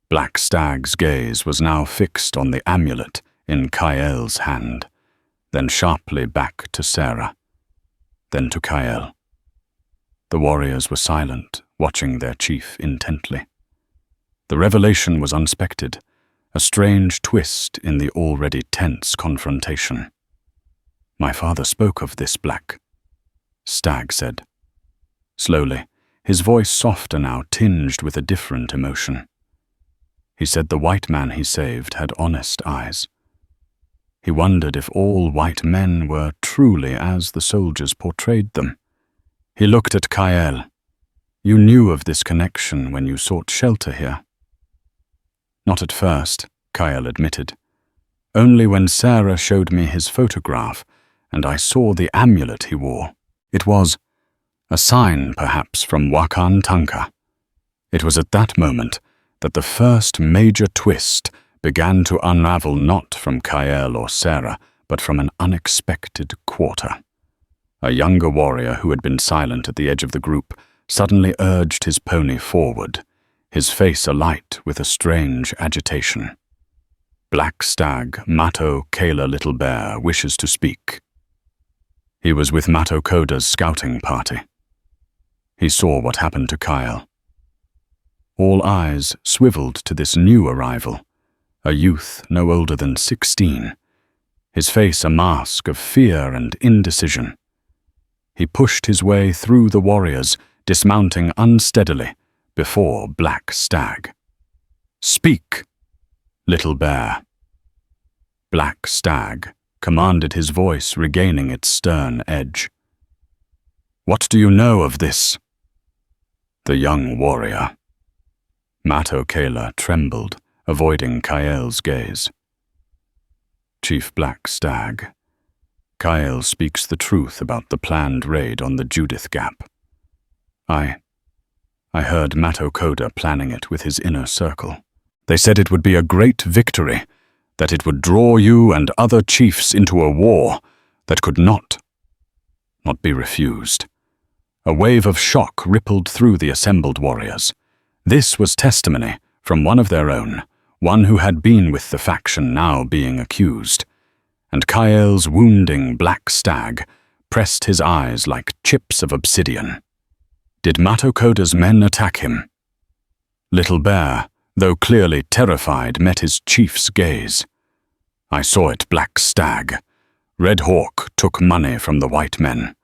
Speaker 1: Black Stag's gaze was now fixed on the amulet in Kael's hand, then sharply back to Sarah, then to Kael. The warriors were silent, watching their chief intently. The revelation was unexpected, a strange twist in the already tense confrontation. My father spoke of this, Black Stag said. Slowly, his voice softer now, tinged with a different emotion. He said the white man he saved had honest eyes. He wondered if all white men were truly as the soldiers portrayed them. He looked at Kael. You knew of this connection when you sought shelter here. Not at first, Kael admitted. Only when Sarah showed me his photograph and I saw the amulet he wore. It was a sign, perhaps, from Wakan Tanka. It was at that moment that the first major twist began to unravel, not from Kael or Sarah, but from an unexpected quarter. A younger warrior who had been silent at the edge of the group suddenly urged his pony forward, his face alight with a strange agitation. Black Stag, Matokoda Little Bear, wishes to speak. He was with Matokoda's scouting party. He saw what happened to Kael. All eyes swiveled to this new arrival, a youth no older than 16, his face a mask of fear and indecision. He pushed his way through the warriors, dismounting unsteadily before Black Stag. Speak, Little Bear. Black Stag commanded, his voice regaining its stern edge. What do you know of this? The young warrior. Matokoda trembled, avoiding Kael's gaze. Chief Black Stag, Kael speaks the truth about the planned raid on the Judith Gap. I heard Matokoda planning it with his inner circle. They said it would be a great victory, that it would draw you and other chiefs into a war, that could not be refused. A wave of shock rippled through the assembled warriors. This was testimony from one of their own, one who had been with the faction now being accused. And Kael's wounding black stag pressed his eyes like chips of obsidian. Did Matokoda's men attack him? Little Bear, though clearly terrified, met his chief's gaze. I saw it, Black Stag. Red Hawk took money from the white men.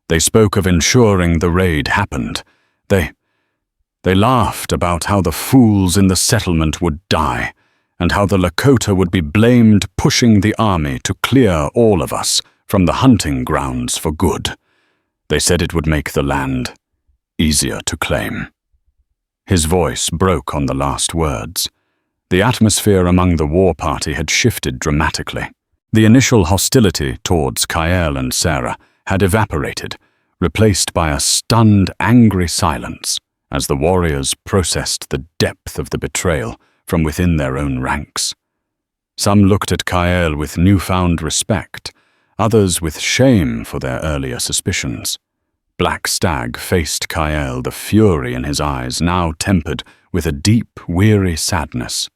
Speaker 1: They spoke of ensuring the raid happened. They laughed about how the fools in the settlement would die, and how the Lakota would be blamed pushing the army to clear all of us from the hunting grounds for good. They said it would make the land easier to claim. His voice broke on the last words. The atmosphere among the war party had shifted dramatically. The initial hostility towards Kael and Sarah had evaporated, replaced by a stunned, angry silence as the warriors processed the depth of the betrayal from within their own ranks. Some looked at Kael with newfound respect, others with shame for their earlier suspicions. Black Stag faced Kael, the fury in his eyes now tempered with a deep, weary sadness.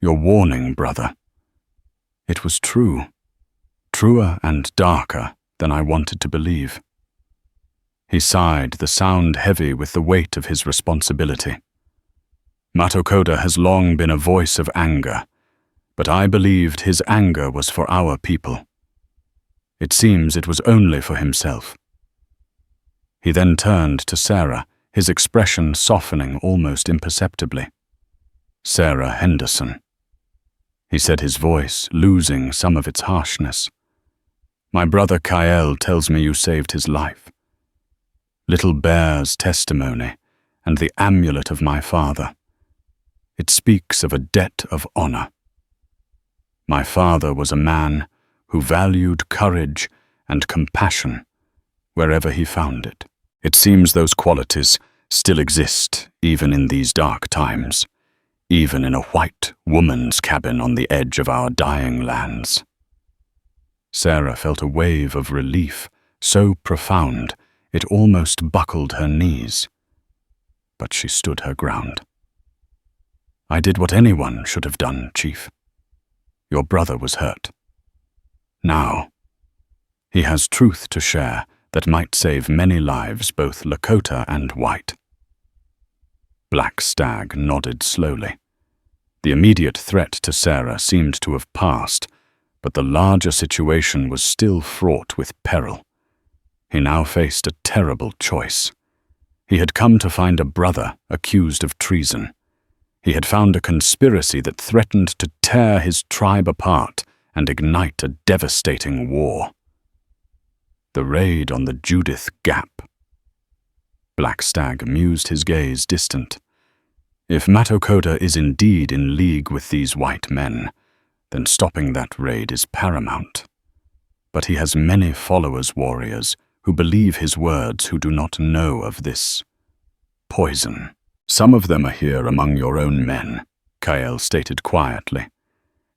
Speaker 1: Your warning, brother. It was true, truer and darker than I wanted to believe. He sighed, the sound heavy with the weight of his responsibility. Matokoda has long been a voice of anger, but I believed his anger was for our people. It seems it was only for himself. He then turned to Sarah, his expression softening almost imperceptibly. Sarah Henderson. He said, his voice losing some of its harshness. My brother Kael tells me you saved his life. Little Bear's testimony and the amulet of my father. It speaks of a debt of honor. My father was a man who valued courage and compassion wherever he found it. It seems those qualities still exist even in these dark times, even in a white woman's cabin on the edge of our dying lands. Sarah felt a wave of relief so profound it almost buckled her knees, but she stood her ground. I did what anyone should have done, Chief. Your brother was hurt. Now, he has truth to share that might save many lives, both Lakota and white. Black Stag nodded slowly. The immediate threat to Sarah seemed to have passed, but the larger situation was still fraught with peril. He now faced a terrible choice. He had come to find a brother accused of treason. He had found a conspiracy that threatened to tear his tribe apart and ignite a devastating war. The raid on the Judith Gap. Black Stag amused his gaze distant. If Matokoda is indeed in league with these white men, then stopping that raid is paramount. But he has many followers, warriors, who believe his words who do not know of this poison. Some of them are here among your own men, Kael stated quietly,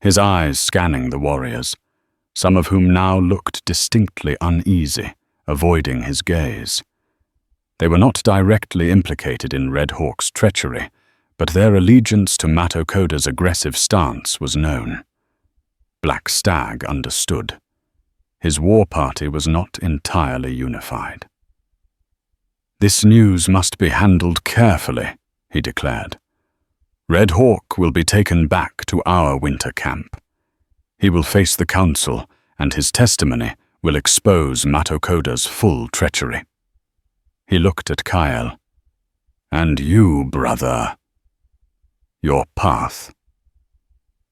Speaker 1: his eyes scanning the warriors, some of whom now looked distinctly uneasy, avoiding his gaze. They were not directly implicated in Red Hawk's treachery, but their allegiance to Matokoda's aggressive stance was known. Black Stag understood. His war party was not entirely unified. This news must be handled carefully, he declared. Red Hawk will be taken back to our winter camp. He will face the council, and his testimony will expose Matokoda's full treachery. He looked at Kael. And you, brother. Your path.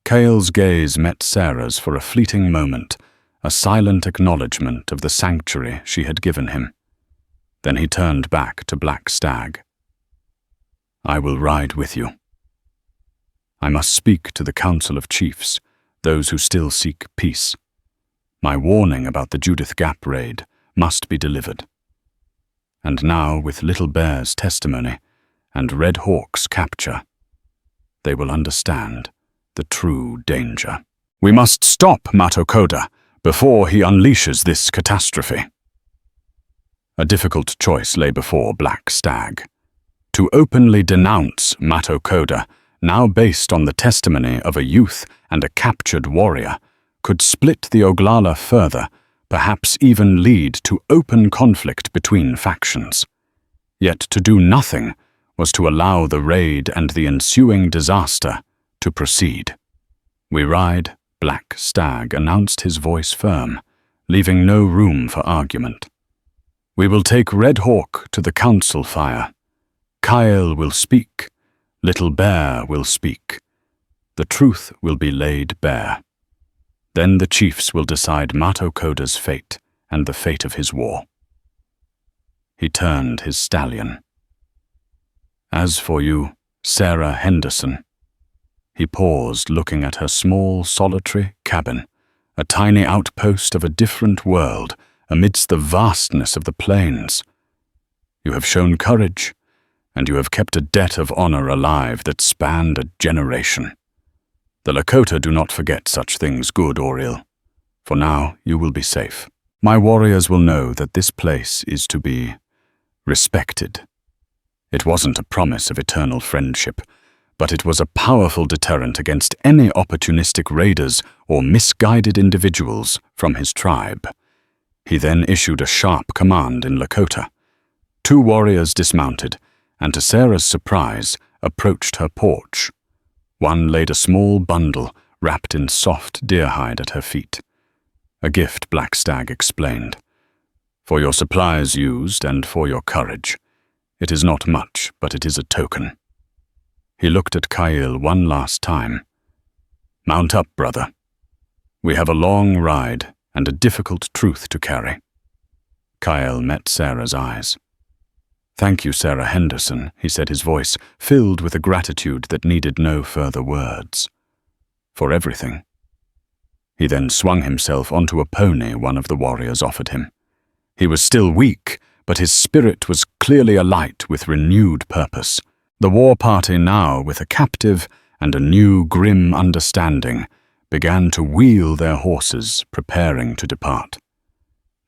Speaker 1: Kael's gaze met Sarah's for a fleeting moment, a silent acknowledgement of the sanctuary she had given him. Then he turned back to Black Stag. I will ride with you. I must speak to the Council of Chiefs, those who still seek peace. My warning about the Judith Gap raid must be delivered. And now, with Little Bear's testimony and Red Hawk's capture, they will understand the true danger. We must stop Matokoda, before he unleashes this catastrophe. A difficult choice lay before Black Stag. To openly denounce Matokoda, now based on the testimony of a youth and a captured warrior, could split the Oglala further, perhaps even lead to open conflict between factions. Yet to do nothing was to allow the raid and the ensuing disaster to proceed. "We ride," Black Stag announced, his voice firm, leaving no room for argument. "We will take Red Hawk to the council fire. Kyle will speak. Little Bear will speak. The truth will be laid bare. Then the chiefs will decide Matokoda's fate and the fate of his war." He turned his stallion. "As for you, Sarah Henderson." He paused, looking at her small, solitary cabin, a tiny outpost of a different world amidst the vastness of the plains. "You have shown courage, and you have kept a debt of honor alive that spanned a generation. The Lakota do not forget such things, good or ill. For now, you will be safe. My warriors will know that this place is to be respected." It wasn't a promise of eternal friendship, but it was a powerful deterrent against any opportunistic raiders or misguided individuals from his tribe. He then issued a sharp command in Lakota. 2 warriors dismounted, and to Sarah's surprise, approached her porch. One laid a small bundle wrapped in soft deer hide at her feet. "A gift," Black Stag explained. "For your supplies used and for your courage. It is not much, but it is a token." He looked at Kyle one last time. "Mount up, brother. We have a long ride and a difficult truth to carry." Kyle met Sarah's eyes. "Thank you, Sarah Henderson," he said, his voice filled with a gratitude that needed no further words. "For everything." He then swung himself onto a pony one of the warriors offered him. He was still weak, but his spirit was clearly alight with renewed purpose. The war party, now with a captive and a new grim understanding, began to wheel their horses, preparing to depart.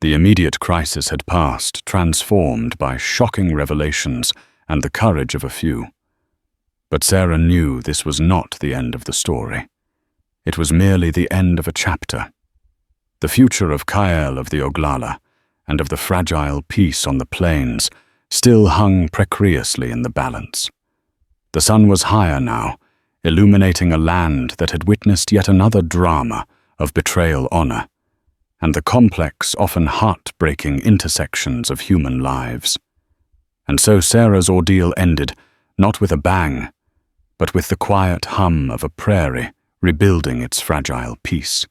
Speaker 1: The immediate crisis had passed, transformed by shocking revelations and the courage of a few. But Sarah knew this was not the end of the story. It was merely the end of a chapter. The future of Kyle of the Oglala and of the fragile peace on the plains still hung precariously in the balance. The sun was higher now, illuminating a land that had witnessed yet another drama of betrayal honor, and the complex, often heart-breaking intersections of human lives. And so Sarah's ordeal ended, not with a bang, but with the quiet hum of a prairie rebuilding its fragile peace.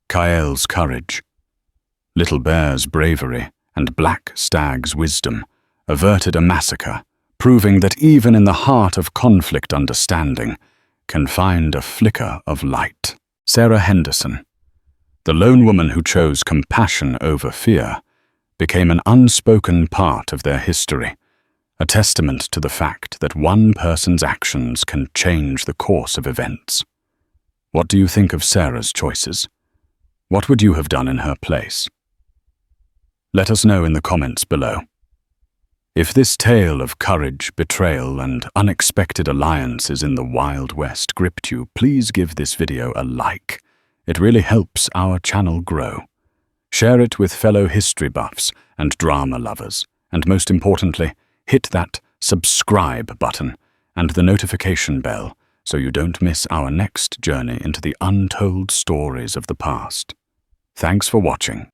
Speaker 1: Kyle's courage, Little Bear's bravery, and Black Stag's wisdom averted a massacre, proving that even in the heart of conflict, understanding can find a flicker of light. Sarah Henderson, the lone woman who chose compassion over fear, became an unspoken part of their history, a testament to the fact that one person's actions can change the course of events. What do you think of Sarah's choices? What would you have done in her place? Let us know in the comments below. If this tale of courage, betrayal, and unexpected alliances in the Wild West gripped you, please give this video a like. It really helps our channel grow. Share it with fellow history buffs and drama lovers, and most importantly, hit that subscribe button and the notification bell so you don't miss our next journey into the untold stories of the past. Thanks for watching.